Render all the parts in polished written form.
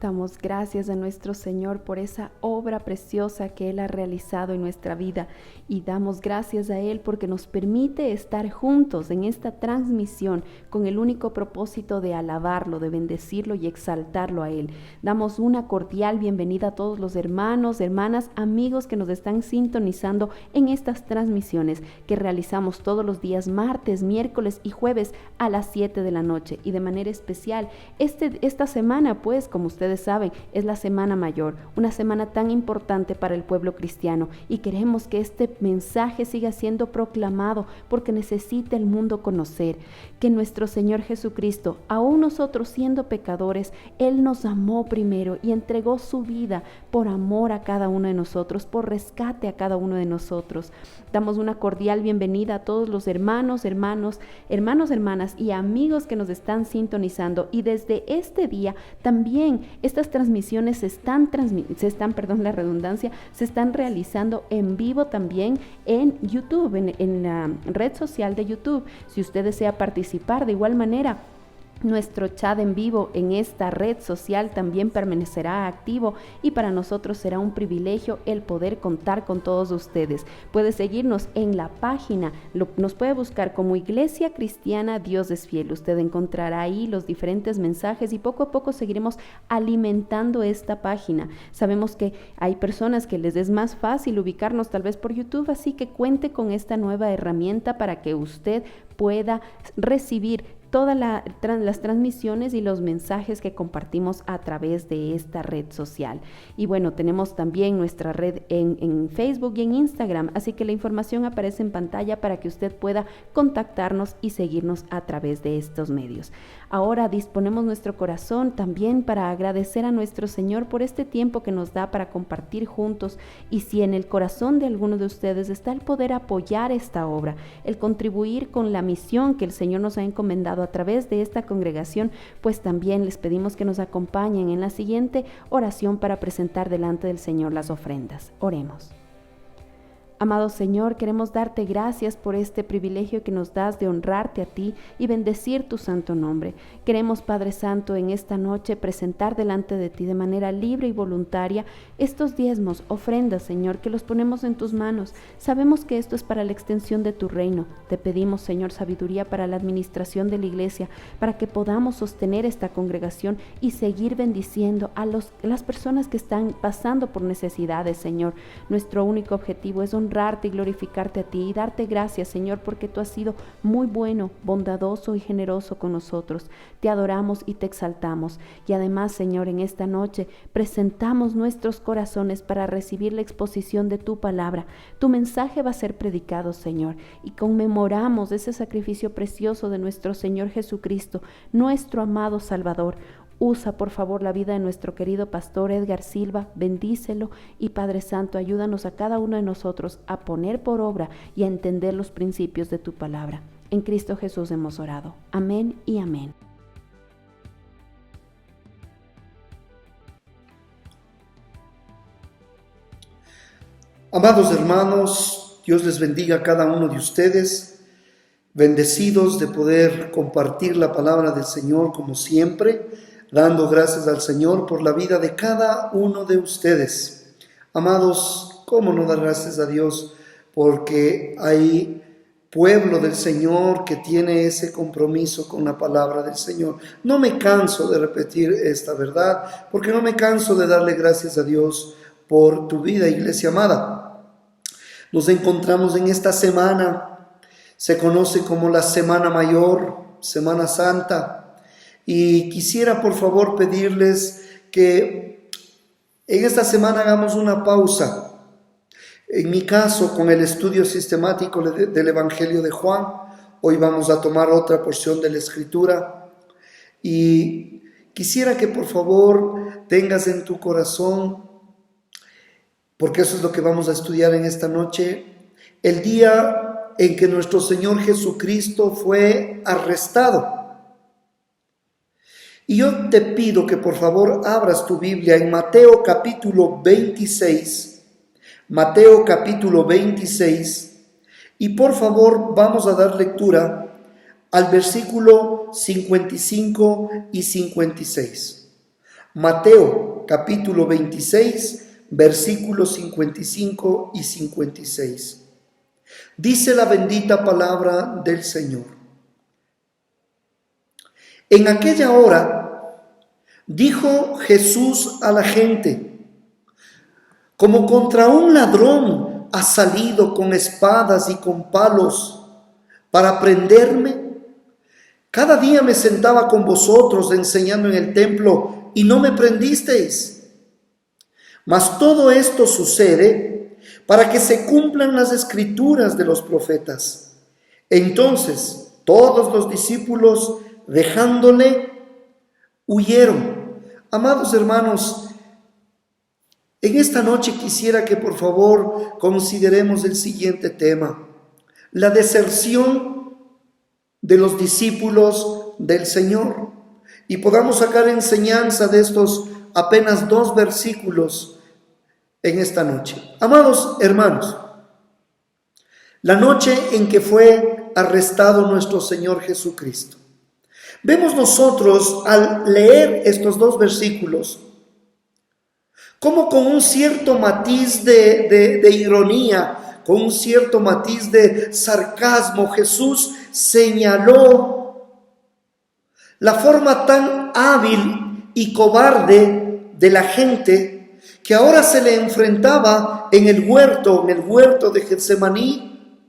Damos gracias a nuestro Señor por esa obra preciosa que Él ha realizado en nuestra vida y damos gracias a Él porque nos permite estar juntos en esta transmisión con el único propósito de alabarlo, de bendecirlo y exaltarlo a Él. Damos una cordial bienvenida a todos los hermanos, hermanas, amigos que nos están sintonizando en estas transmisiones que realizamos todos los días martes, miércoles y jueves a las 7 de la noche y de manera especial esta semana, pues, como ustedes saben, es la Semana Mayor, una semana tan importante para el pueblo cristiano y queremos que este mensaje siga siendo proclamado porque necesita el mundo conocer que nuestro Señor Jesucristo, aún nosotros siendo pecadores, Él nos amó primero y entregó su vida por amor a cada uno de nosotros, por rescate a cada uno de nosotros. Damos una cordial bienvenida a todos los hermanas y amigos que nos están sintonizando y desde este día también estas transmisiones se están realizando en vivo también en YouTube, en la red social de YouTube. Si usted desea participar de igual manera, nuestro chat en vivo en esta red social también permanecerá activo y para nosotros será un privilegio el poder contar con todos ustedes. Puede seguirnos en la página, nos puede buscar como Iglesia Cristiana Dios es Fiel. Usted encontrará ahí los diferentes mensajes y poco a poco seguiremos alimentando esta página. Sabemos que hay personas que les es más fácil ubicarnos tal vez por YouTube, así que cuente con esta nueva herramienta para que usted pueda recibir todas las transmisiones y los mensajes que compartimos a través de esta red social. Y bueno, tenemos también nuestra red en Facebook y en Instagram, así que la información aparece en pantalla para que usted pueda contactarnos y seguirnos a través de estos medios. Ahora disponemos nuestro corazón también para agradecer a nuestro Señor por este tiempo que nos da para compartir juntos y si en el corazón de alguno de ustedes está el poder apoyar esta obra, el contribuir con la misión que el Señor nos ha encomendado a través de esta congregación, pues también les pedimos que nos acompañen en la siguiente oración para presentar delante del Señor las ofrendas. Oremos. Amado Señor, queremos darte gracias por este privilegio que nos das de honrarte a ti y bendecir tu santo nombre. Queremos, Padre Santo, en esta noche presentar delante de ti de manera libre y voluntaria estos diezmos, ofrendas, Señor, que los ponemos en tus manos. Sabemos que esto es para la extensión de tu reino. Te pedimos, Señor, sabiduría para la administración de la iglesia, para que podamos sostener esta congregación y seguir bendiciendo a las personas que están pasando por necesidades, Señor. Nuestro único objetivo es honrarte y glorificarte a ti y darte gracias, Señor, porque tú has sido muy bueno, bondadoso y generoso con nosotros. Te adoramos y te exaltamos. Y además, Señor, en esta noche presentamos nuestros corazones para recibir la exposición de tu palabra. Tu mensaje va a ser predicado, Señor, y conmemoramos ese sacrificio precioso de nuestro Señor Jesucristo, nuestro amado Salvador. Usa, por favor, la vida de nuestro querido pastor Edgar Silva, bendícelo y Padre Santo, ayúdanos a cada uno de nosotros a poner por obra y a entender los principios de tu palabra. En Cristo Jesús hemos orado. Amén y amén. Amados hermanos, Dios les bendiga a cada uno de ustedes, bendecidos de poder compartir la palabra del Señor como siempre, dando gracias al Señor por la vida de cada uno de ustedes. Amados, ¿cómo no dar gracias a Dios? Porque hay pueblo del Señor que tiene ese compromiso con la palabra del Señor. No me canso de repetir esta verdad, porque no me canso de darle gracias a Dios por tu vida, iglesia amada. Nos encontramos en esta semana, se conoce como la Semana Mayor, Semana Santa, y quisiera por favor pedirles que en esta semana hagamos una pausa. En mi caso, con el estudio sistemático del Evangelio de Juan, hoy vamos a tomar otra porción de la Escritura y quisiera que por favor tengas en tu corazón, porque eso es lo que vamos a estudiar en esta noche, el día en que nuestro Señor Jesucristo fue arrestado. Y yo te pido que por favor abras tu Biblia en Mateo capítulo 26, Mateo capítulo 26, y por favor vamos a dar lectura al versículo 55 y 56. Mateo capítulo 26, versículos 55 y 56. Dice la bendita palabra del Señor. En aquella hora dijo Jesús a la gente: como contra un ladrón ha salido con espadas y con palos para prenderme. Cada día me sentaba con vosotros enseñando en el templo y no me prendisteis. Mas todo esto sucede para que se cumplan las escrituras de los profetas. Entonces todos los discípulos, dejándole, huyeron. Amados hermanos, en esta noche quisiera que por favor consideremos el siguiente tema: la deserción de los discípulos del Señor, y podamos sacar enseñanza de estos apenas 2 versículos en esta noche. Amados hermanos, la noche en que fue arrestado nuestro Señor Jesucristo, vemos nosotros al leer estos 2 versículos como con un cierto matiz de ironía, con un cierto matiz de sarcasmo, Jesús señaló la forma tan hábil y cobarde de la gente que ahora se le enfrentaba en el huerto de Getsemaní.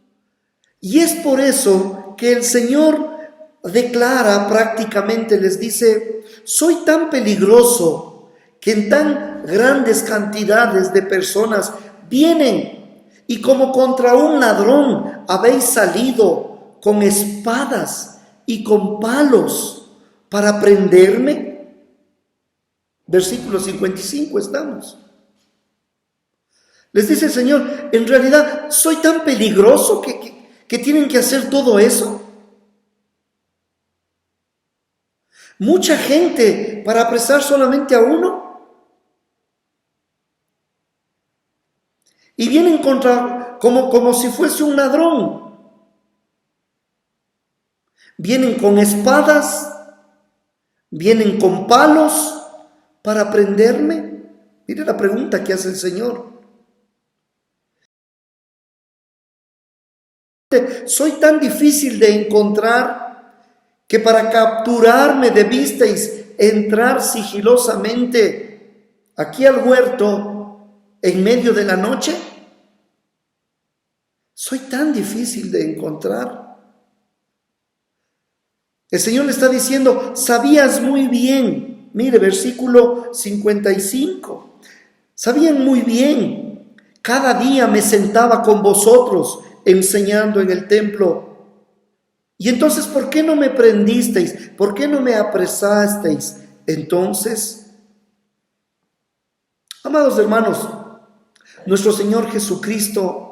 Y es por eso que el Señor declara prácticamente, les dice: soy tan peligroso que en tan grandes cantidades de personas vienen, y como contra un ladrón habéis salido con espadas y con palos para prenderme. Versículo 55 estamos. Les dice el Señor: en realidad soy tan peligroso que tienen que hacer todo eso. Mucha gente para apresar solamente a uno. Y vienen contra, como si fuese un ladrón. Vienen con espadas, vienen con palos para prenderme. Mire la pregunta que hace el Señor. Soy tan difícil de encontrar que para capturarme debisteis entrar sigilosamente aquí al huerto en medio de la noche. Soy tan difícil de encontrar. El Señor le está diciendo: sabías muy bien, mire versículo 55, sabían muy bien, cada día me sentaba con vosotros enseñando en el templo. Y entonces, ¿por qué no me prendisteis? ¿Por qué no me apresasteis? Entonces, amados hermanos, nuestro Señor Jesucristo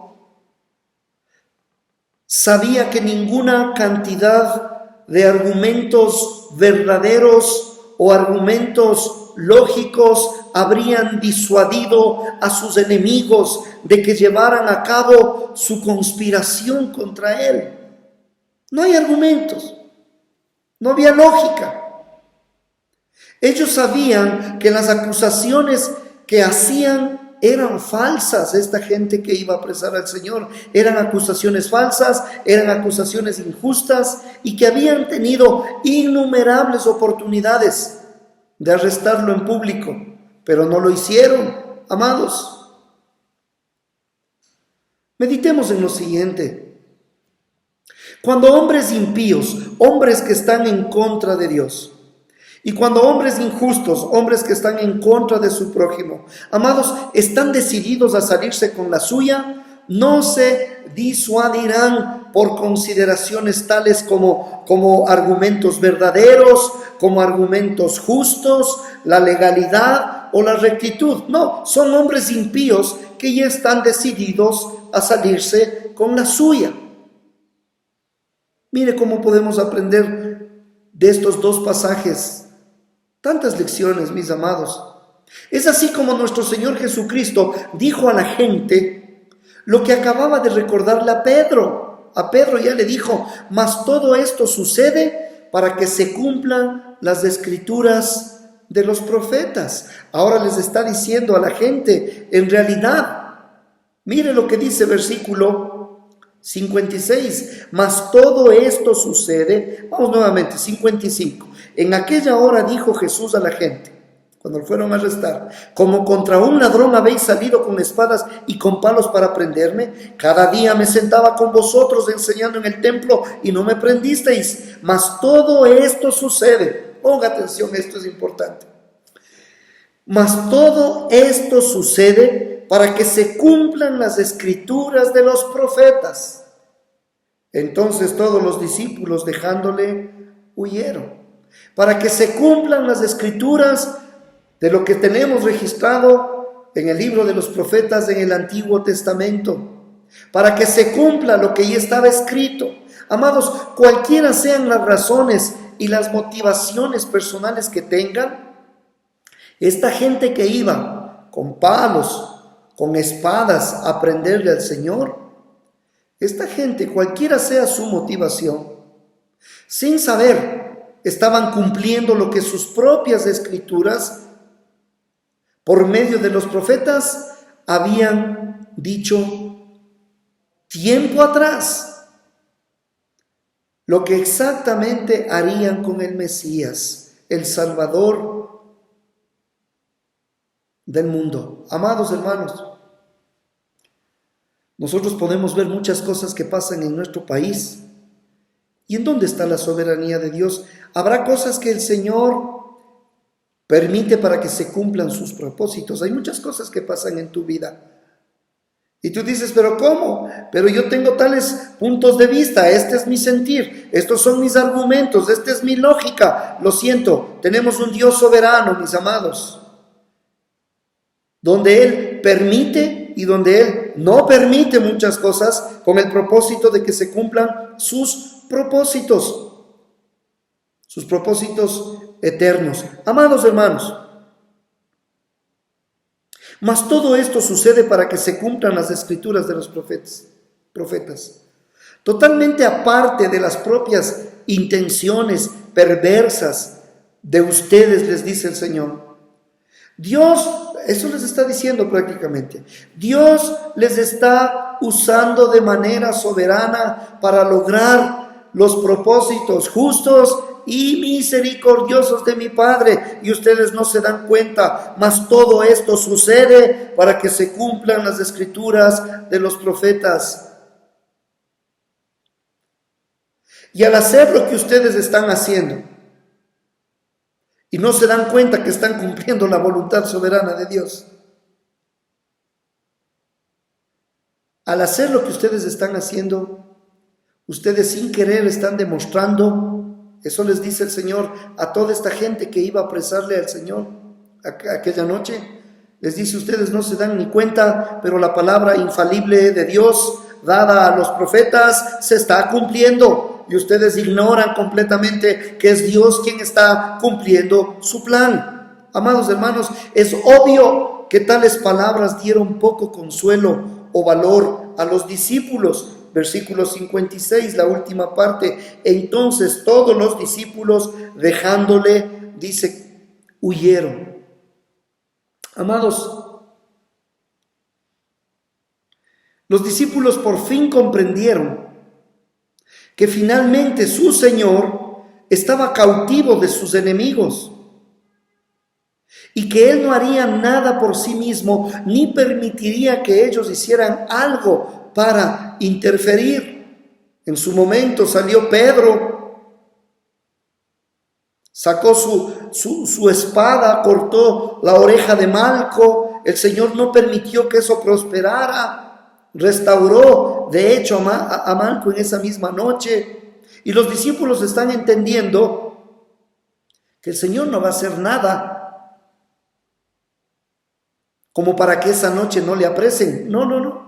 sabía que ninguna cantidad de argumentos verdaderos o argumentos lógicos habrían disuadido a sus enemigos de que llevaran a cabo su conspiración contra él. No hay argumentos, no había lógica. Ellos sabían que las acusaciones que hacían eran falsas. Esta gente que iba a apresar al Señor eran acusaciones falsas, eran acusaciones injustas, y que habían tenido innumerables oportunidades de arrestarlo en público, pero no lo hicieron. Amados, meditemos en lo siguiente. Cuando hombres impíos, hombres que están en contra de Dios, y cuando hombres injustos, hombres que están en contra de su prójimo, amados, están decididos a salirse con la suya, no se disuadirán por consideraciones tales como argumentos verdaderos, como argumentos justos, la legalidad o la rectitud. No, son hombres impíos que ya están decididos a salirse con la suya. Mire cómo podemos aprender de estos 2 pasajes tantas lecciones, mis amados. Es así como nuestro Señor Jesucristo dijo a la gente lo que acababa de recordarle a Pedro. A Pedro ya le dijo: mas todo esto sucede para que se cumplan las escrituras de los profetas. Ahora les está diciendo a la gente, en realidad, mire lo que dice versículo 56, mas todo esto sucede, vamos nuevamente, 55. En aquella hora dijo Jesús a la gente, cuando lo fueron a arrestar, como contra un ladrón habéis salido con espadas y con palos para prenderme. Cada día me sentaba con vosotros enseñando en el templo y no me prendisteis. Mas todo esto sucede. Ponga atención, esto es importante. Mas todo esto sucede para que se cumplan las escrituras de los profetas. Entonces todos los discípulos, dejándole, huyeron. Para que se cumplan las escrituras de lo que tenemos registrado en el libro de los profetas en el Antiguo Testamento, para que se cumpla lo que ya estaba escrito. Amados, cualquiera sean las razones y las motivaciones personales que tengan, esta gente que iba con palos, con espadas a prenderle al Señor, esta gente, cualquiera sea su motivación, sin saber, estaban cumpliendo lo que sus propias escrituras por medio de los profetas habían dicho tiempo atrás, lo que exactamente harían con el Mesías, el Salvador del mundo. Amados hermanos, nosotros podemos ver muchas cosas que pasan en nuestro país. ¿Y en dónde está la soberanía de Dios? Habrá cosas que el Señor permite para que se cumplan sus propósitos. Hay muchas cosas que pasan en tu vida. Y tú dices, ¿pero cómo? Pero yo tengo tales puntos de vista, este es mi sentir, estos son mis argumentos, esta es mi lógica. Lo siento, tenemos un Dios soberano, mis amados, donde Él permite y donde Él no permite muchas cosas con el propósito de que se cumplan sus propósitos eternos. Amados hermanos, mas todo esto sucede para que se cumplan las escrituras de los profetas, totalmente aparte de las propias intenciones perversas de ustedes, les dice el Señor. Dios, eso les está diciendo prácticamente, Dios les está usando de manera soberana para lograr los propósitos justos y misericordiosos de mi Padre, y ustedes no se dan cuenta, mas todo esto sucede para que se cumplan las escrituras de los profetas. Y al hacer lo que ustedes están haciendo, y no se dan cuenta que están cumpliendo la voluntad soberana de Dios, al hacer lo que ustedes están haciendo, ustedes sin querer están demostrando. Eso les dice el Señor a toda esta gente que iba a apresarle al Señor aquella noche. Les dice, ustedes no se dan ni cuenta, pero la palabra infalible de Dios dada a los profetas se está cumpliendo. Y ustedes ignoran completamente que es Dios quien está cumpliendo su plan. Amados hermanos, es obvio que tales palabras dieron poco consuelo o valor a los discípulos. Versículo 56, la última parte. Entonces todos los discípulos, dejándole, dice, huyeron. Amados, los discípulos por fin comprendieron que finalmente su Señor estaba cautivo de sus enemigos y que Él no haría nada por sí mismo, ni permitiría que ellos hicieran algo para interferir. En su momento salió Pedro, sacó su espada, cortó la oreja de Malco. El Señor no permitió que eso prosperara, restauró de hecho a Malco en esa misma noche. Y los discípulos están entendiendo que el Señor no va a hacer nada como para que esa noche no le apresen. No.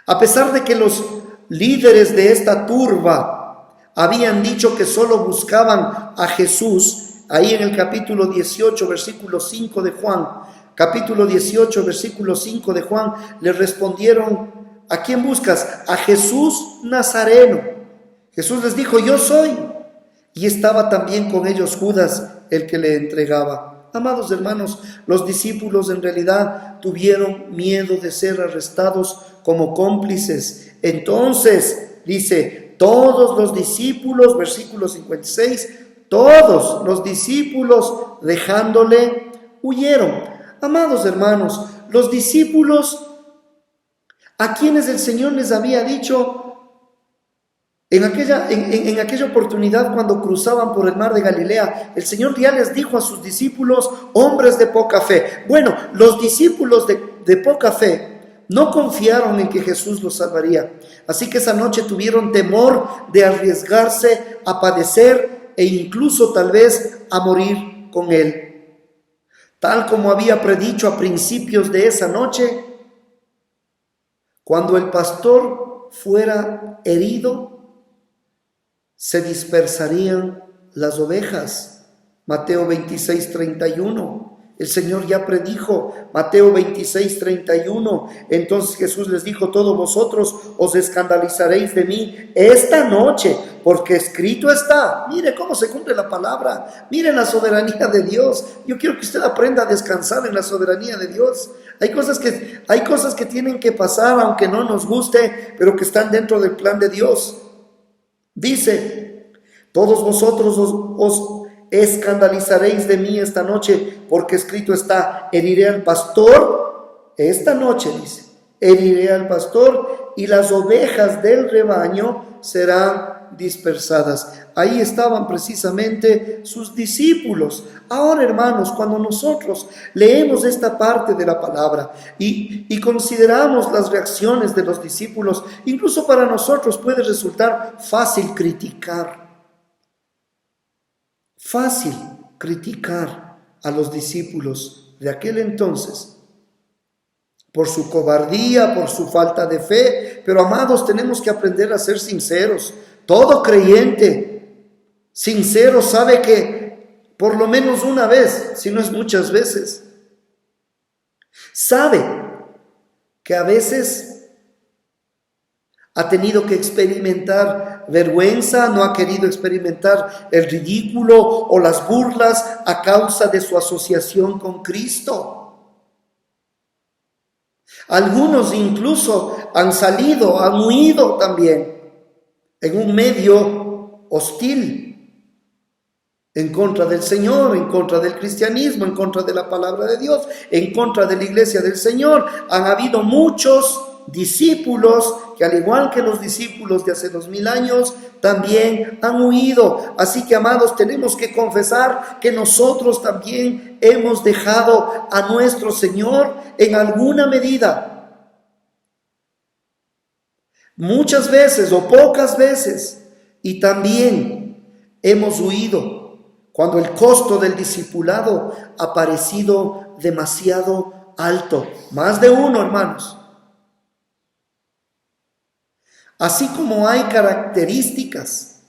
A pesar de que los líderes de esta turba habían dicho que solo buscaban a Jesús, ahí en el capítulo 18, versículo 5 de Juan, capítulo 18, versículo 5 de Juan, le respondieron, ¿a quién buscas? A Jesús Nazareno. Jesús les dijo, yo soy. Y estaba también con ellos Judas, el que le entregaba. Amados hermanos, los discípulos en realidad tuvieron miedo de ser arrestados como cómplices. Entonces, dice, todos los discípulos, versículo 56, todos los discípulos dejándole huyeron. Amados hermanos, los discípulos a quienes el Señor les había dicho en aquella oportunidad cuando cruzaban por el mar de Galilea, el Señor ya les dijo a sus discípulos, hombres de poca fe. Bueno, los discípulos de poca fe no confiaron en que Jesús los salvaría. Así que esa noche tuvieron temor de arriesgarse a padecer e incluso tal vez a morir con Él. Tal como había predicho a principios de esa noche, cuando el pastor fuera herido, se dispersarían las ovejas. Mateo 26:31. El Señor ya predijo, Mateo 26:31. Entonces Jesús les dijo, todos vosotros os escandalizaréis de mí esta noche, porque escrito está. Mire cómo se cumple la palabra, miren la soberanía de Dios. Yo quiero que usted aprenda a descansar en la soberanía de Dios. Hay cosas que tienen que pasar, aunque no nos guste, pero que están dentro del plan de Dios. Dice, todos vosotros os escandalizaréis de mí esta noche, porque escrito está, heriré al pastor, esta noche dice, heriré al pastor y las ovejas del rebaño serán dispersadas. Ahí estaban precisamente sus discípulos. Ahora, hermanos, cuando nosotros leemos esta parte de la palabra y consideramos las reacciones de los discípulos, incluso para nosotros puede resultar fácil criticar a los discípulos de aquel entonces por su cobardía, por su falta de fe. Pero amados, tenemos que aprender a ser sinceros. Todo creyente sincero sabe que por lo menos una vez, si no es muchas veces, sabe que a veces ha tenido que experimentar vergüenza, no ha querido experimentar el ridículo o las burlas a causa de su asociación con Cristo. Algunos incluso han huido también en un medio hostil en contra del Señor, en contra del cristianismo, en contra de la palabra de Dios, en contra de la iglesia del Señor. Han habido muchos discípulos que, al igual que los discípulos de hace 2000 años, también han huido. Así que, amados, tenemos que confesar que nosotros también hemos dejado a nuestro Señor en alguna medida. Muchas veces o pocas veces, y también hemos huido cuando el costo del discipulado ha parecido demasiado alto. Más de uno, hermanos. Así como hay características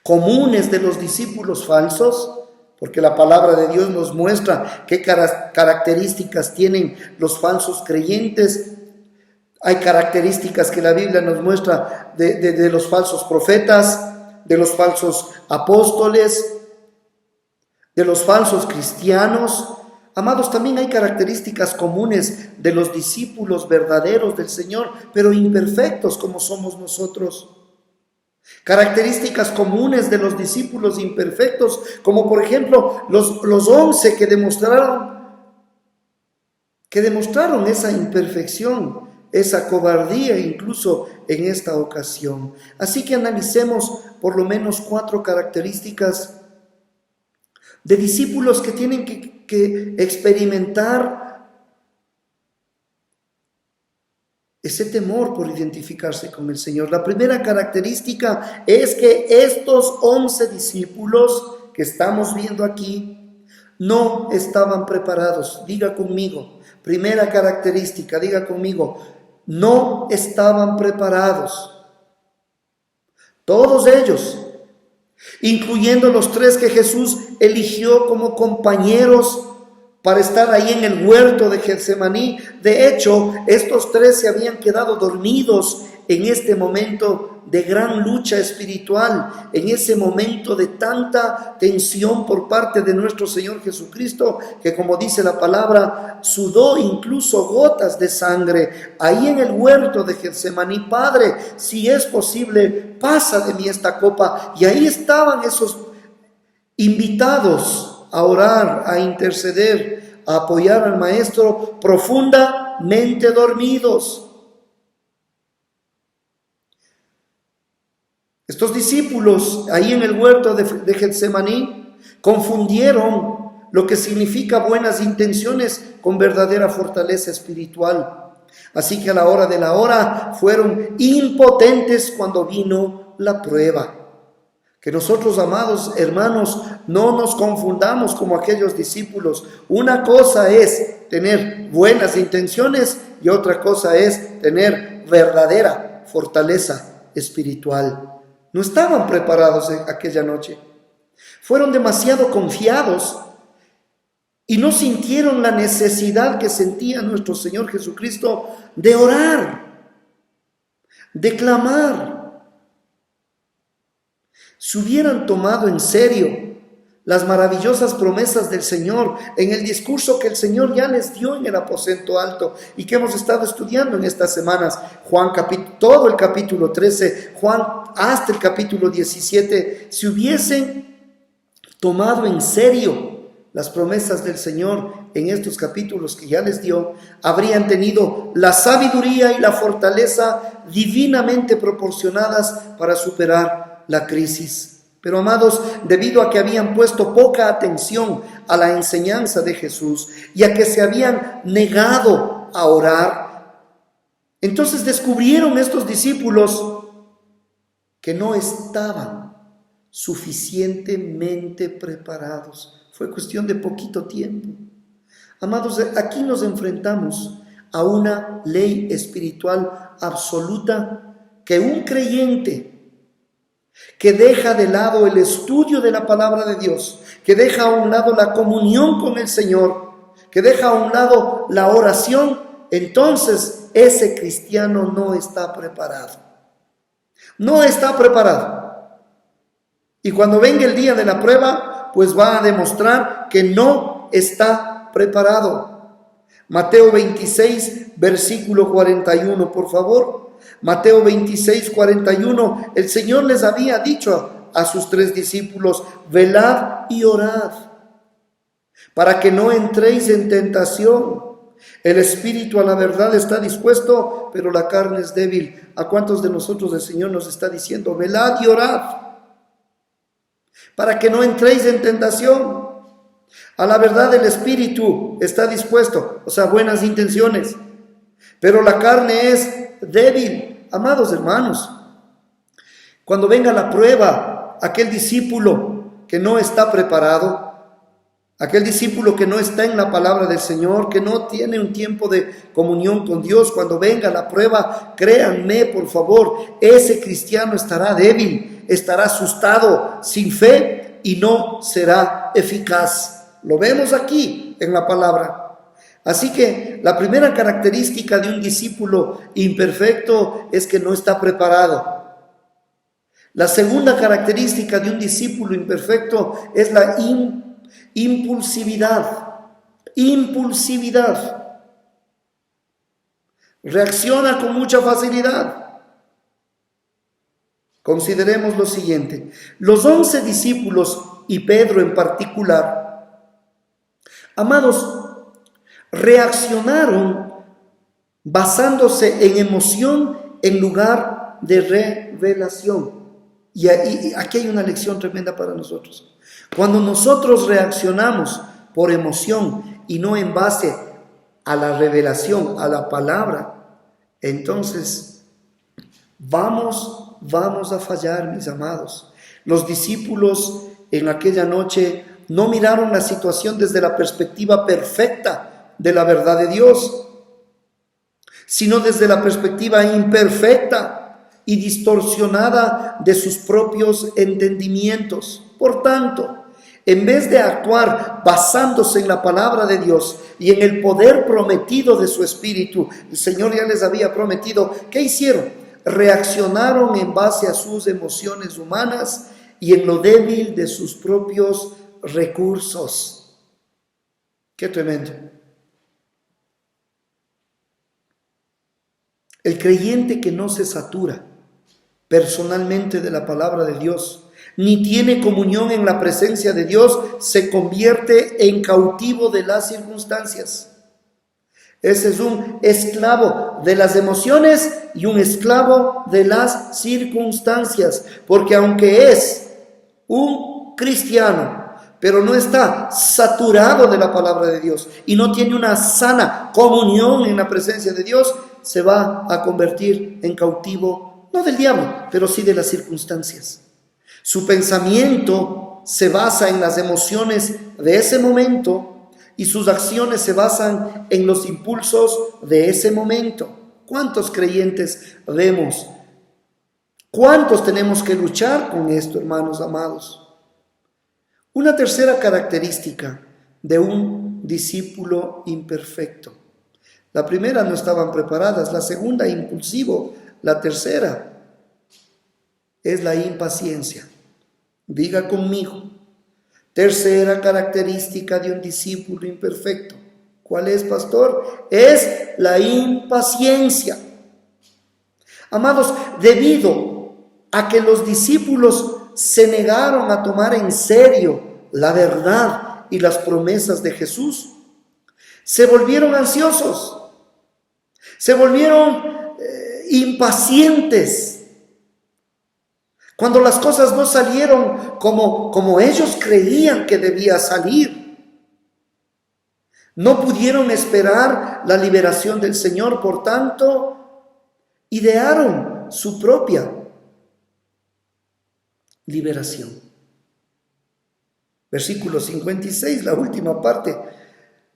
comunes de los discípulos falsos, porque la palabra de Dios nos muestra qué características tienen los falsos creyentes. Hay características que la Biblia nos muestra de los falsos profetas, de los falsos apóstoles, de los falsos cristianos. Amados, también hay características comunes de los discípulos verdaderos del Señor, pero imperfectos como somos nosotros. Características comunes de los discípulos imperfectos, como por ejemplo los 11 que demostraron esa imperfección, esa cobardía incluso en esta ocasión. Así que analicemos por lo menos 4 características de discípulos que tienen que experimentar ese temor por identificarse con el Señor. La primera característica es que estos 11 discípulos que estamos viendo aquí no estaban preparados. Diga conmigo, primera característica, diga conmigo, no estaban preparados. Todos ellos, incluyendo los 3 que Jesús eligió como compañeros para estar ahí en el huerto de Getsemaní. De hecho, estos 3 se habían quedado dormidos en este momento de gran lucha espiritual, en ese momento de tanta tensión por parte de nuestro Señor Jesucristo, que como dice la palabra, sudó incluso gotas de sangre, ahí en el huerto de Getsemaní: Padre, si es posible, pasa de mí esta copa. Y ahí estaban esos invitados a orar, a interceder, a apoyar al Maestro, profundamente dormidos. Estos discípulos ahí en el huerto de Getsemaní confundieron lo que significa buenas intenciones con verdadera fortaleza espiritual. Así que a la hora de la hora fueron impotentes cuando vino la prueba. Que nosotros, amados hermanos, no nos confundamos como aquellos discípulos. Una cosa es tener buenas intenciones y otra cosa es tener verdadera fortaleza espiritual. No estaban preparados aquella noche. Fueron demasiado confiados y no sintieron la necesidad que sentía nuestro Señor Jesucristo de orar, de clamar. Si hubieran tomado en serio las maravillosas promesas del Señor en el discurso que el Señor ya les dio en el aposento alto y que hemos estado estudiando en estas semanas, todo el capítulo 13, Juan hasta el capítulo 17, si hubiesen tomado en serio las promesas del Señor en estos capítulos que ya les dio, habrían tenido la sabiduría y la fortaleza divinamente proporcionadas para superar la crisis. Pero, amados, debido a que habían puesto poca atención a la enseñanza de Jesús y a que se habían negado a orar, entonces descubrieron estos discípulos que no estaban suficientemente preparados. Fue cuestión de poquito tiempo. Amados, aquí nos enfrentamos a una ley espiritual absoluta que un creyente que deja de lado el estudio de la palabra de Dios, que deja a un lado la comunión con el Señor, que deja a un lado la oración, entonces ese cristiano no está preparado. No está preparado. Y cuando venga el día de la prueba, pues va a demostrar que no está preparado. Mateo 26, versículo 41, por favor. Mateo 26, 41, el Señor les había dicho a sus 3 discípulos: velad y orad, para que no entréis en tentación. El espíritu a la verdad está dispuesto, pero la carne es débil. ¿A cuántos de nosotros el Señor nos está diciendo: velad y orad, para que no entréis en tentación? A la verdad el espíritu está dispuesto, o sea, buenas intenciones, pero la carne es débil. Amados hermanos, cuando venga la prueba, aquel discípulo que no está preparado, aquel discípulo que no está en la palabra del Señor, que no tiene un tiempo de comunión con Dios, cuando venga la prueba, créanme por favor, ese cristiano estará débil, estará asustado, sin fe, y no será eficaz. Lo vemos aquí en la palabra. Así que la primera característica de un discípulo imperfecto es que no está preparado. La segunda característica de un discípulo imperfecto es la impulsividad. Impulsividad. Reacciona con mucha facilidad. Consideremos lo siguiente. Los 11 discípulos y Pedro en particular, amados, reaccionaron basándose en emoción en lugar de revelación. Y aquí hay una lección tremenda para nosotros. Cuando nosotros reaccionamos por emoción y no en base a la revelación, a la palabra, entonces vamos a fallar, mis amados. Los discípulos en aquella noche no miraron la situación desde la perspectiva perfecta de la verdad de Dios, sino desde la perspectiva imperfecta y distorsionada de sus propios entendimientos. Por tanto, en vez de actuar basándose en la palabra de Dios y en el poder prometido de su Espíritu, el Señor ya les había prometido, ¿qué hicieron? reaccionaron en base a sus emociones humanas y en lo débil de sus propios recursos. ¡Qué tremendo! El creyente que no se satura personalmente de la palabra de Dios, ni tiene comunión en la presencia de Dios, se convierte en cautivo de las circunstancias. Ese es un esclavo de las emociones y un esclavo de las circunstancias, porque aunque es un cristiano, pero no está saturado de la palabra de Dios y no tiene una sana comunión en la presencia de Dios, se va a convertir en cautivo, no del diablo, pero sí de las circunstancias. Su pensamiento se basa en las emociones de ese momento y sus acciones se basan en los impulsos de ese momento. ¿Cuántos creyentes vemos? ¿Cuántos tenemos que luchar con esto, hermanos amados? Una tercera característica de un discípulo imperfecto. La primera, no estaban preparadas. La segunda, impulsivo. La tercera es la impaciencia. Diga conmigo, tercera característica de un discípulo imperfecto. ¿Cuál es, pastor? Es la impaciencia. Amados, debido a que los discípulos se negaron a tomar en serio la verdad y las promesas de Jesús, se volvieron ansiosos, se volvieron impacientes. Cuando las cosas no salieron como ellos creían que debía salir, no pudieron esperar la liberación del Señor, por tanto, idearon su propia liberación. Versículo 56, la última parte.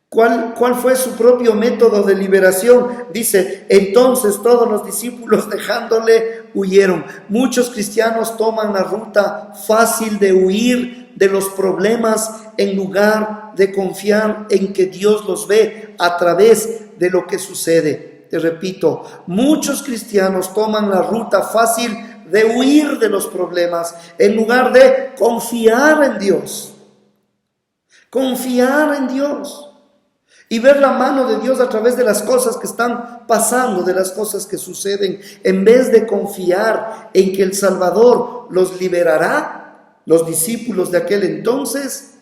¿Cuál fue su propio método de liberación? Dice, entonces todos los discípulos dejándole huyeron. Muchos cristianos toman la ruta fácil de huir de los problemas en lugar de confiar en que Dios los ve a través de lo que sucede. Te repito, muchos cristianos toman la ruta fácil de huir de los problemas en lugar de confiar en Dios. Confiar en Dios. Y ver la mano de Dios a través de las cosas que están pasando, de las cosas que suceden, en vez de confiar en que el Salvador los liberará, los discípulos de aquel entonces,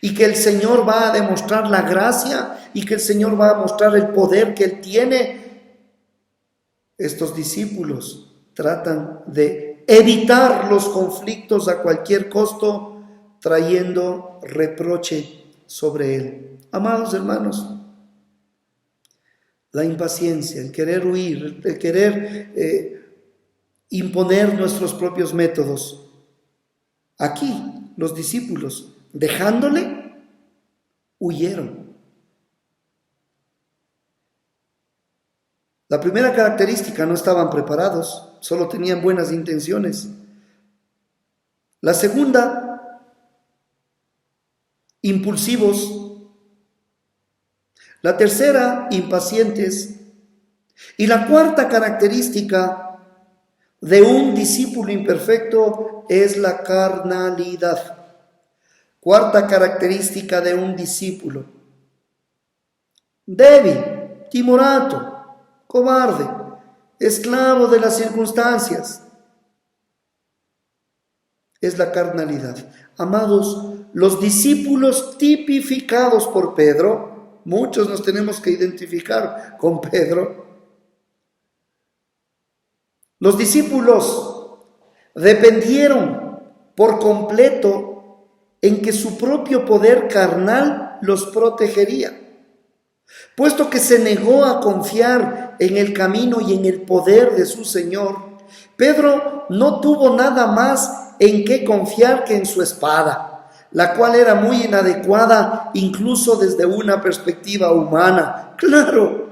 y que el Señor va a demostrar la gracia y que el Señor va a mostrar el poder que Él tiene. Estos discípulos tratan de evitar los conflictos a cualquier costo, trayendo reproche sobre Él. Amados hermanos, la impaciencia, el querer huir, el querer imponer nuestros propios métodos. Aquí los discípulos, dejándole, huyeron. La primera característica, no estaban preparados, solo tenían buenas intenciones. La segunda, impulsivos. La tercera, impacientes. Y la cuarta característica de un discípulo imperfecto es la carnalidad. Cuarta característica de un discípulo: débil, timorato, cobarde, esclavo de las circunstancias. Es la carnalidad. Amados, los discípulos tipificados por Pedro, muchos nos tenemos que identificar con Pedro. Los discípulos dependieron por completo en que su propio poder carnal los protegería. Puesto que se negó a confiar en el camino y en el poder de su Señor, Pedro no tuvo nada más en qué confiar que en su espada, la cual era muy inadecuada incluso desde una perspectiva humana. Claro,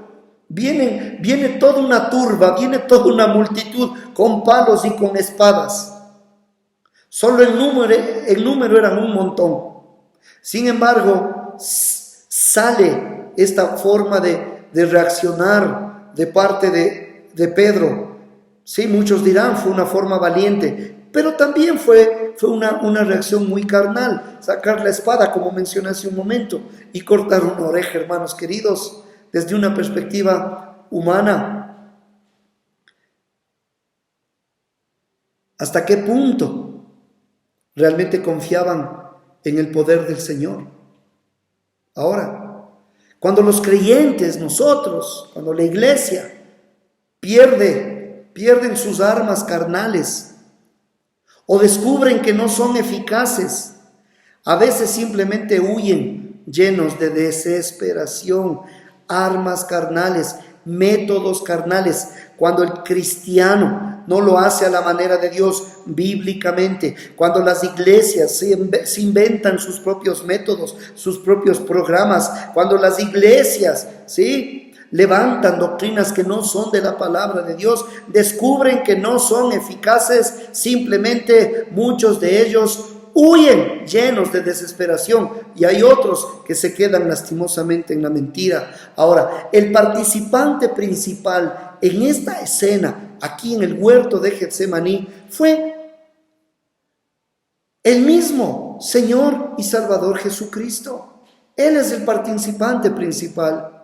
viene toda una turba, viene toda una multitud con palos y con espadas. Solo el número eran un montón. Sin embargo, sale esta forma de reaccionar de parte de Pedro. Sí, muchos dirán, fue una forma valiente, pero también fue una reacción muy carnal. Sacar la espada, como mencioné hace un momento, y cortar una oreja, hermanos queridos, desde una perspectiva humana. ¿Hasta qué punto realmente confiaban en el poder del Señor? Ahora, cuando los creyentes, nosotros, cuando la iglesia pierden sus armas carnales o descubren que no son eficaces, a veces simplemente huyen llenos de desesperación, armas carnales, métodos carnales. Cuando el cristiano no lo hace a la manera de Dios bíblicamente, cuando las iglesias se inventan sus propios métodos, sus propios programas, cuando las iglesias, ¿sí?, levantan doctrinas que no son de la palabra de Dios, descubren que no son eficaces, simplemente muchos de ellos huyen llenos de desesperación, y hay otros que se quedan lastimosamente en la mentira. Ahora, el participante principal en esta escena, aquí en el huerto de Getsemaní, fue el mismo Señor y Salvador Jesucristo. Él es el participante principal.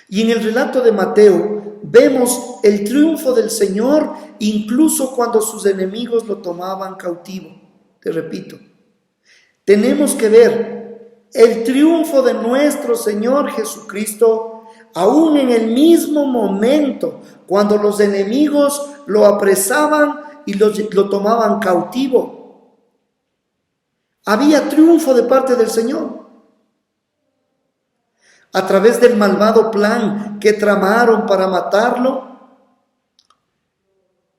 Y en el relato de Mateo vemos el triunfo del Señor incluso cuando sus enemigos lo tomaban cautivo. Te repito, tenemos que ver el triunfo de nuestro Señor Jesucristo aún en el mismo momento cuando los enemigos lo apresaban y lo tomaban cautivo. Había triunfo de parte del Señor. A través del malvado plan que tramaron para matarlo,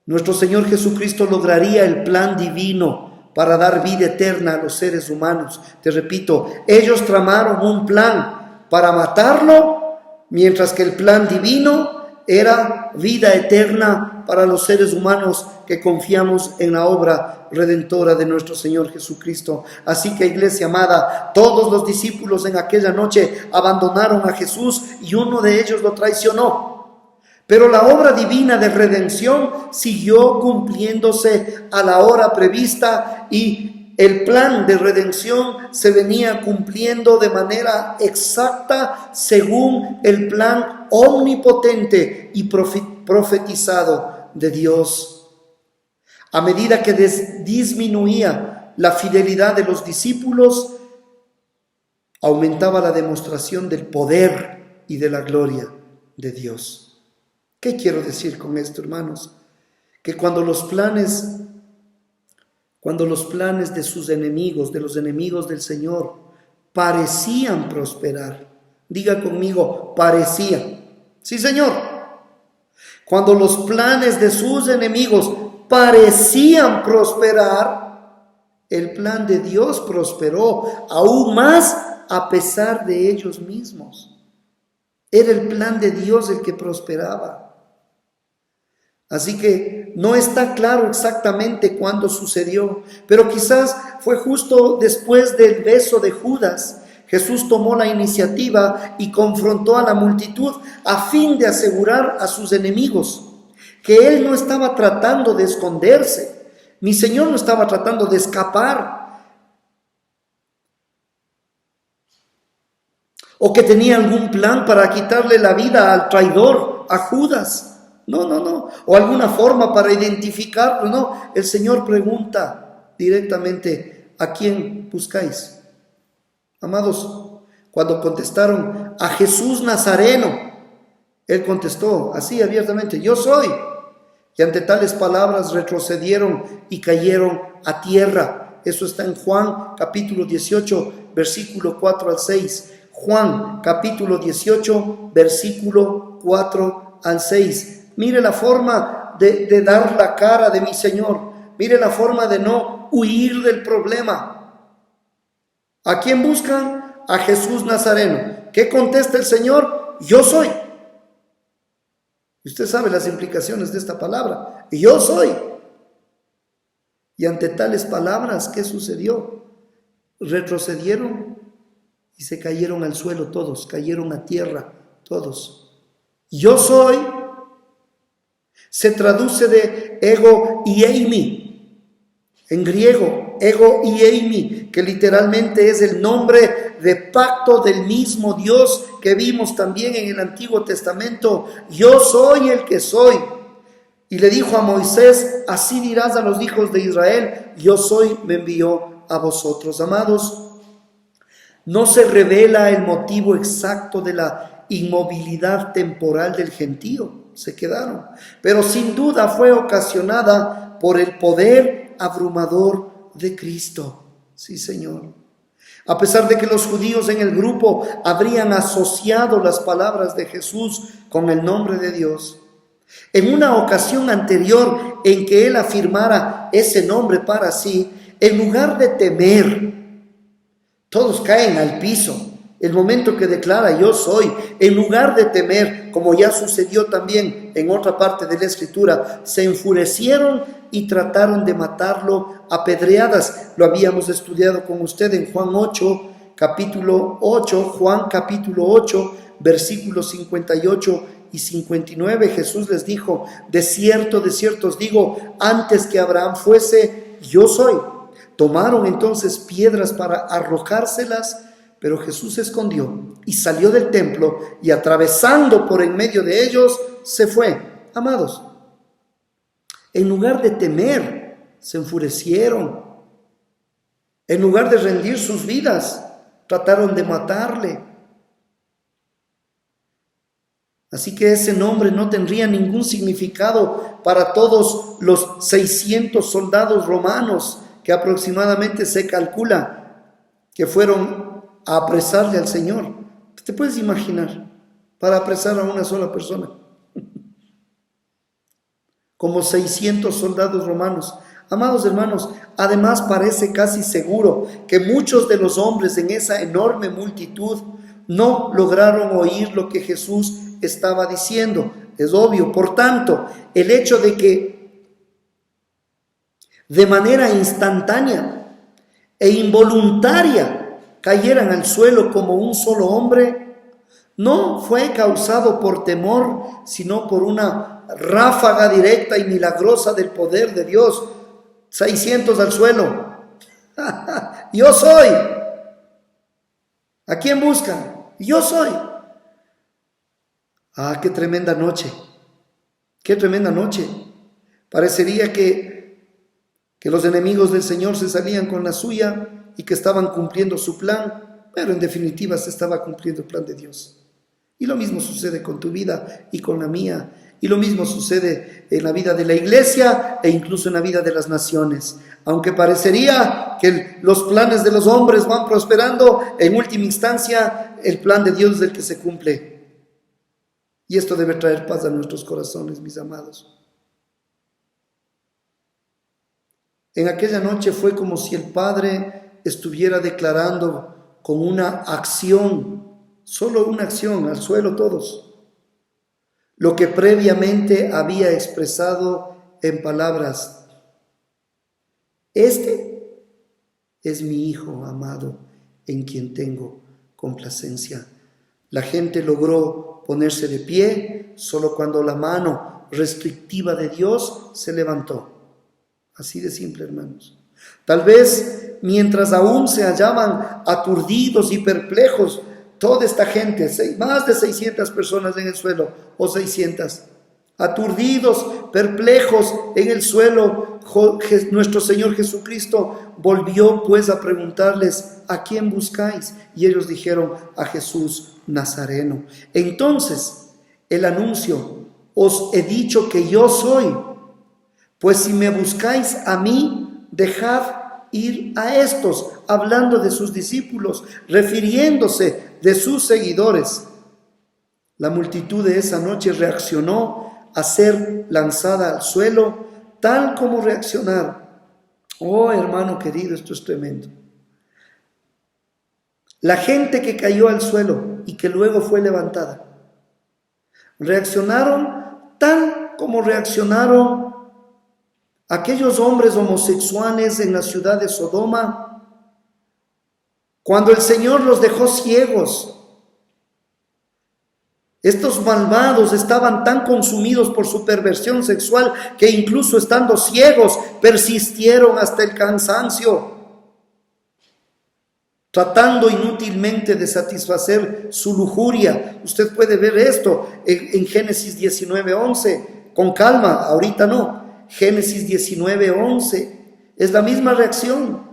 nuestro Señor Jesucristo lograría el plan divino para dar vida eterna a los seres humanos. Te repito, ellos tramaron un plan para matarlo, mientras que el plan divino era vida eterna para los seres humanos que confiamos en la obra redentora de nuestro Señor Jesucristo. Así que, iglesia amada, todos los discípulos en aquella noche abandonaron a Jesús y uno de ellos lo traicionó. Pero la obra divina de redención siguió cumpliéndose a la hora prevista, y el plan de redención se venía cumpliendo de manera exacta según el plan omnipotente y profetizado de Dios. A medida que disminuía la fidelidad de los discípulos, aumentaba la demostración del poder y de la gloria de Dios. ¿Qué quiero decir con esto, hermanos? Que cuando los planes de sus enemigos, de los enemigos del Señor, parecían prosperar, diga conmigo, parecían. Sí, Señor. Cuando los planes de sus enemigos parecían prosperar, el plan de Dios prosperó aún más a pesar de ellos mismos. Era el plan de Dios el que prosperaba. Así que no está claro exactamente cuándo sucedió, pero quizás fue justo después del beso de Judas. Jesús tomó la iniciativa y confrontó a la multitud a fin de asegurar a sus enemigos que Él no estaba tratando de esconderse, mi Señor no estaba tratando de escapar, o que tenía algún plan para quitarle la vida al traidor, a Judas. No, o alguna forma para identificarlo, no. El Señor pregunta directamente, ¿a quién buscáis? Amados, cuando contestaron a Jesús Nazareno, Él contestó así abiertamente, yo soy. Y ante tales palabras retrocedieron y cayeron a tierra. Eso está en Juan capítulo 18, versículo 4 al 6. Juan capítulo 18, versículo 4 al 6. Mire la forma de dar la cara de mi Señor. Mire la forma de no huir del problema. ¿A quién buscan? A Jesús Nazareno. ¿Qué contesta el Señor? Yo soy. Y usted sabe las implicaciones de esta palabra. Yo soy. Y ante tales palabras, ¿qué sucedió? Retrocedieron y se cayeron al suelo todos, cayeron a tierra todos. Yo soy. Se traduce de ego y eimi, en griego, ego y eimi, que literalmente es el nombre de pacto del mismo Dios que vimos también en el Antiguo Testamento. Yo soy el que soy. Y le dijo a Moisés, así dirás a los hijos de Israel, yo soy, me envió a vosotros. Amados, no se revela el motivo exacto de la inmovilidad temporal del gentío, se quedaron, pero sin duda fue ocasionada por el poder abrumador de Cristo. Sí, Señor. A pesar de que los judíos en el grupo habrían asociado las palabras de Jesús con el nombre de Dios, en una ocasión anterior en que él afirmara ese nombre para sí, en lugar de temer, todos caen al piso. El momento que declara yo soy, en lugar de temer, como ya sucedió también en otra parte de la Escritura, se enfurecieron y trataron de matarlo a pedradas. Lo habíamos estudiado con usted en Juan capítulo 8, versículos 58 y 59. Jesús les dijo, de cierto os digo, antes que Abraham fuese, yo soy. Tomaron entonces piedras para arrojárselas, pero Jesús se escondió y salió del templo y atravesando por en medio de ellos, se fue. Amados, en lugar de temer, se enfurecieron. En lugar de rendir sus vidas, trataron de matarle. Así que ese nombre no tendría ningún significado para todos los 600 soldados romanos que aproximadamente se calcula que fueron a apresarle al Señor. ¿Te puedes imaginar? Para apresar a una sola persona. Como 600 soldados romanos. Amados hermanos, además parece casi seguro que muchos de los hombres en esa enorme multitud no lograron oír lo que Jesús estaba diciendo. Es obvio. Por tanto, el hecho de que de manera instantánea e involuntaria cayeran al suelo como un solo hombre, no fue causado por temor, sino por una ráfaga directa y milagrosa del poder de Dios. 600 al suelo. Yo soy. ¿A quién buscan? Yo soy. Ah, qué tremenda noche. Qué tremenda noche. Parecería que los enemigos del Señor se salían con la suya y que estaban cumpliendo su plan, pero en definitiva se estaba cumpliendo el plan de Dios. Y lo mismo sucede con tu vida y con la mía. Y lo mismo sucede en la vida de la iglesia e incluso en la vida de las naciones. Aunque parecería que los planes de los hombres van prosperando, en última instancia el plan de Dios es el que se cumple. Y esto debe traer paz a nuestros corazones, mis amados. En aquella noche fue como si el Padre estuviera declarando con una acción, solo una acción, al suelo todos, lo que previamente había expresado en palabras. Este es mi Hijo amado, en quien tengo complacencia. La gente logró ponerse de pie solo cuando la mano restrictiva de Dios se levantó. Así de simple, hermanos. Tal vez mientras aún se hallaban aturdidos y perplejos, toda esta gente, más de 600 personas en el suelo, o 600, aturdidos, perplejos en el suelo, nuestro Señor Jesucristo volvió pues a preguntarles, ¿a quién buscáis? Y ellos dijeron, a Jesús Nazareno. Entonces, el anuncio, os he dicho que yo soy. Pues si me buscáis a mí, dejad ir a estos, hablando de sus discípulos, refiriéndose de sus seguidores. La multitud de esa noche reaccionó a ser lanzada al suelo, tal como reaccionaron. Oh, hermano querido, esto es tremendo. La gente que cayó al suelo y que luego fue levantada, reaccionaron tal como reaccionaron aquellos hombres homosexuales en la ciudad de Sodoma, cuando el Señor los dejó ciegos Estos malvados estaban tan consumidos por su perversión sexual que incluso estando ciegos persistieron hasta el cansancio, tratando inútilmente de satisfacer su lujuria. Usted puede ver esto en Génesis 19:11, con calma, ahorita no. Génesis 19:11, es la misma reacción.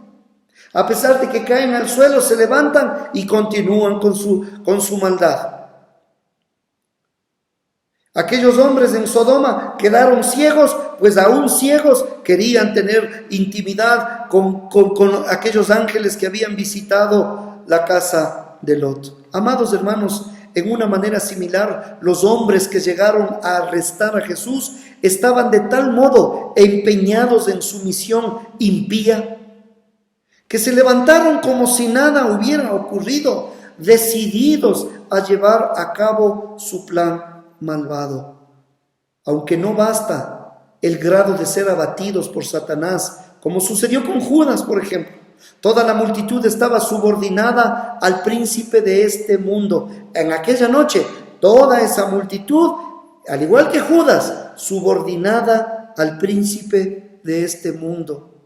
A pesar de que caen al suelo, se levantan y continúan con su maldad. Aquellos hombres en Sodoma quedaron ciegos, pues aún ciegos querían tener intimidad con aquellos ángeles que habían visitado la casa de Lot. Amados hermanos, en una manera similar, los hombres que llegaron a arrestar a Jesús estaban de tal modo empeñados en su misión impía, que se levantaron como si nada hubiera ocurrido, decididos a llevar a cabo su plan malvado. Aunque no basta el grado de ser abatidos por Satanás, como sucedió con Judas, por ejemplo. Toda la multitud estaba subordinada al príncipe de este mundo. En aquella noche, toda esa multitud, al igual que Judas, subordinada al príncipe de este mundo.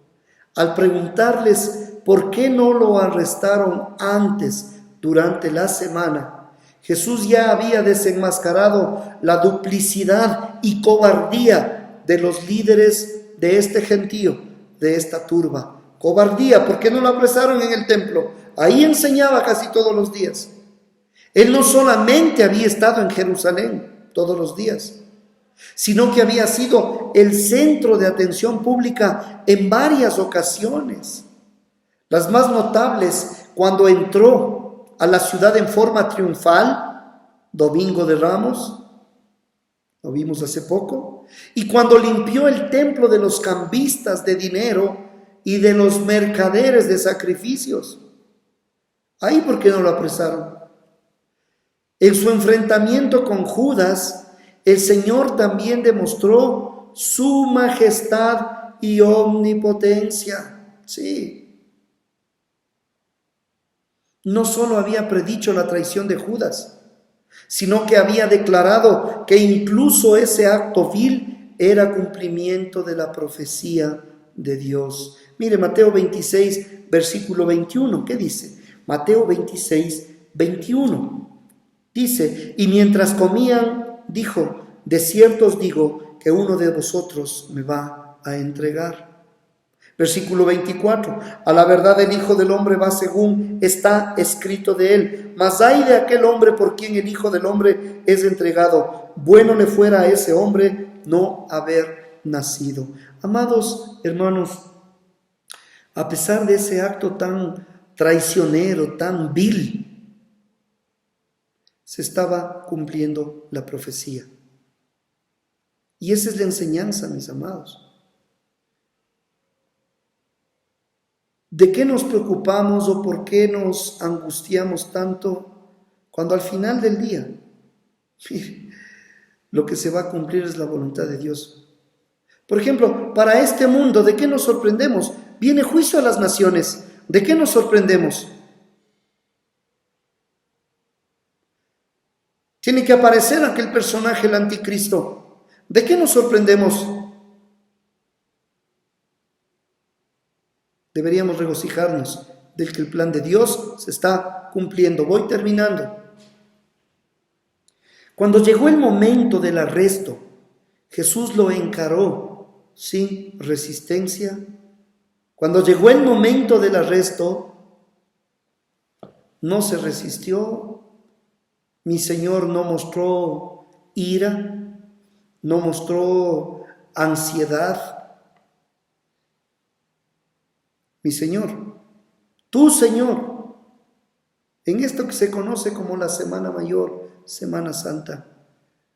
Al preguntarles por qué no lo arrestaron antes, durante la semana, Jesús ya había desenmascarado la duplicidad y cobardía de los líderes de este gentío, de esta turba. Cobardía, porque no lo apresaron en el templo. Ahí enseñaba casi todos los días. Él no solamente había estado en Jerusalén todos los días, sino que había sido el centro de atención pública en varias ocasiones. Las más notables, cuando entró a la ciudad en forma triunfal, Domingo de Ramos, lo vimos hace poco, y cuando limpió el templo de los cambistas de dinero y de los mercaderes de sacrificios. Ahí, ¿por qué no lo apresaron? En su enfrentamiento con Judas, el Señor también demostró su majestad y omnipotencia. Sí. No solo había predicho la traición de Judas, sino que había declarado que incluso ese acto vil era cumplimiento de la profecía de Dios. Mire, Mateo 26, versículo 21, ¿qué dice? Mateo 26, 21. Dice, y mientras comían, dijo, de cierto os digo que uno de vosotros me va a entregar. Versículo 24, a la verdad el Hijo del Hombre va según está escrito de él, mas ay de aquel hombre por quien el Hijo del Hombre es entregado. Bueno le fuera a ese hombre no haber nacido. Amados hermanos, a pesar de ese acto tan traicionero, tan vil, se estaba cumpliendo la profecía. Y esa es la enseñanza, mis amados. ¿De qué nos preocupamos o por qué nos angustiamos tanto cuando al final del día lo que se va a cumplir es la voluntad de Dios? Por ejemplo, para este mundo, ¿de qué nos sorprendemos? Viene juicio a las naciones. ¿De qué nos sorprendemos? Tiene que aparecer aquel personaje, el anticristo. ¿De qué nos sorprendemos? Deberíamos regocijarnos del que el plan de Dios se está cumpliendo. Voy terminando. Cuando llegó el momento del arresto, Jesús lo encaró sin resistencia. Cuando llegó el momento del arresto, no se resistió. Mi Señor no mostró ira, no mostró ansiedad. Mi Señor, tu Señor, en esto que se conoce como la Semana Mayor, Semana Santa,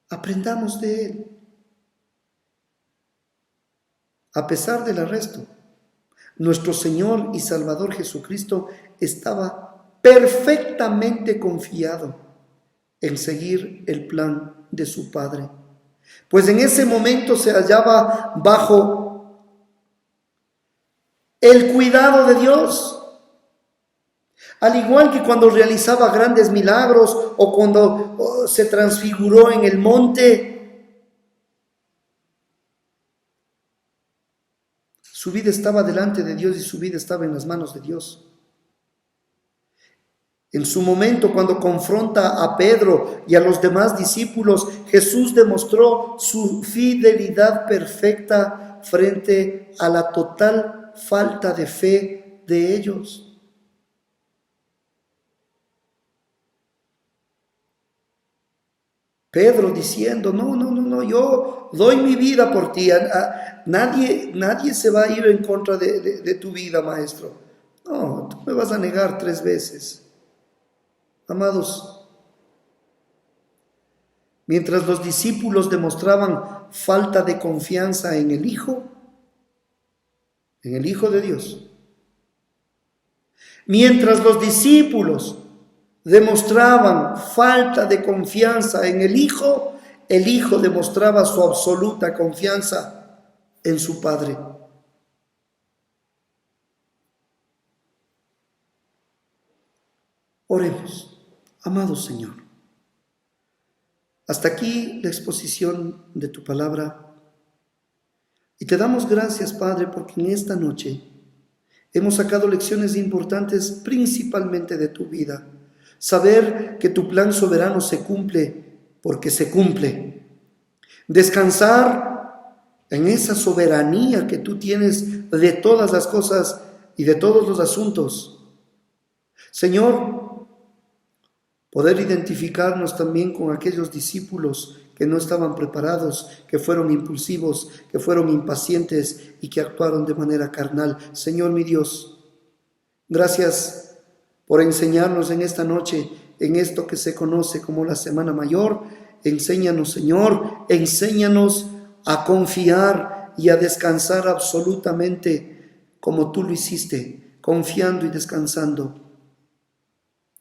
aprendamos de Él. A pesar del arresto, nuestro Señor y Salvador Jesucristo estaba perfectamente confiado en seguir el plan de su Padre, pues en ese momento se hallaba bajo el cuidado de Dios. Al igual que cuando realizaba grandes milagros o cuando se transfiguró en el monte, su vida estaba delante de Dios y su vida estaba en las manos de Dios. En su momento, cuando confronta a Pedro y a los demás discípulos, Jesús demostró su fidelidad perfecta frente a la total falta de fe de ellos. Pedro diciendo, no, yo doy mi vida por ti. Nadie se va a ir en contra de tu vida, maestro. No, tú me vas a negar 3 veces. Amados, mientras los discípulos demostraban falta de confianza en el Hijo de Dios, mientras los discípulos demostraban falta de confianza en el Hijo demostraba su absoluta confianza en su Padre. Oremos. Amado Señor, hasta aquí la exposición de tu palabra y te damos gracias, Padre, porque en esta noche hemos sacado lecciones importantes principalmente de tu vida. Saber que tu plan soberano se cumple porque se cumple. Descansar en esa soberanía que tú tienes de todas las cosas y de todos los asuntos. Señor, poder identificarnos también con aquellos discípulos que no estaban preparados, que fueron impulsivos, que fueron impacientes y que actuaron de manera carnal. Señor mi Dios, gracias por enseñarnos en esta noche, en esto que se conoce como la Semana Mayor. Enséñanos, Señor, enséñanos a confiar y a descansar absolutamente como tú lo hiciste, confiando y descansando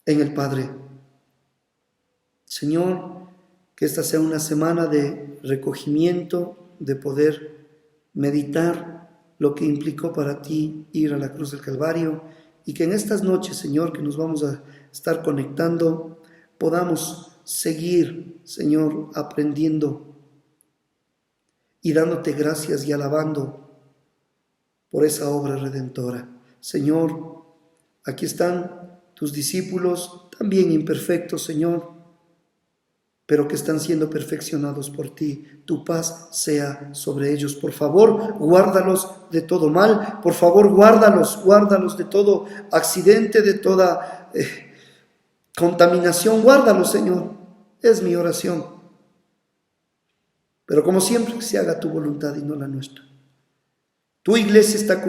en el Padre. Señor, que esta sea una semana de recogimiento, de poder meditar lo que implicó para ti ir a la cruz del Calvario, y que en estas noches, Señor, que nos vamos a estar conectando, podamos seguir, Señor, aprendiendo y dándote gracias y alabando por esa obra redentora. Señor, aquí están tus discípulos, también imperfectos, Señor, pero que están siendo perfeccionados por ti. Tu paz sea sobre ellos. Por favor, guárdalos de todo mal. Por favor, guárdalos de todo accidente, de toda contaminación. Guárdalos, Señor. Es mi oración. Pero como siempre, que se haga tu voluntad y no la nuestra. Tu iglesia está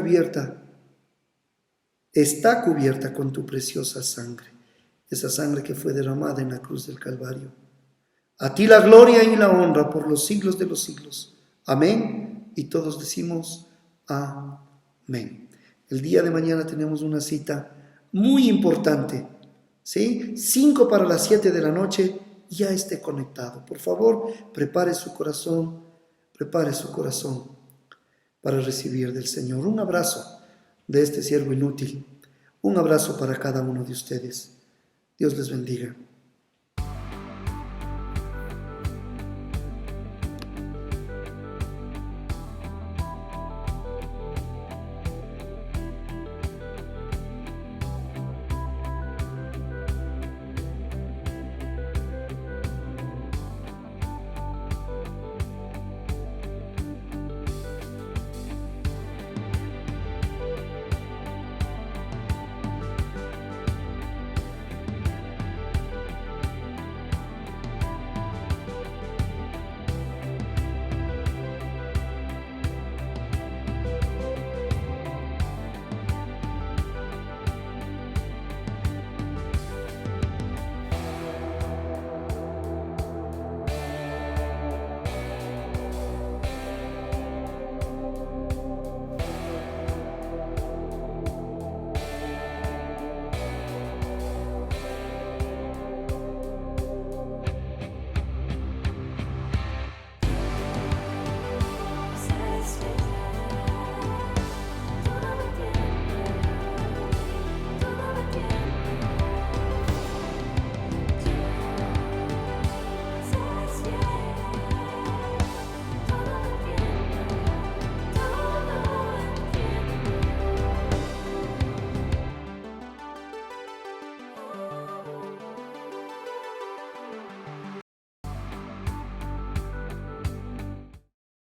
cubierta con tu preciosa sangre. Esa sangre que fue derramada en la cruz del Calvario. A ti la gloria y la honra por los siglos de los siglos. Amén. Y todos decimos amén. El día de mañana tenemos una cita muy importante. ¿Sí? 5 para las 7 de la noche. Ya esté conectado. Por favor, prepare su corazón para recibir del Señor. Un abrazo de este siervo inútil. Un abrazo para cada uno de ustedes. Dios les bendiga.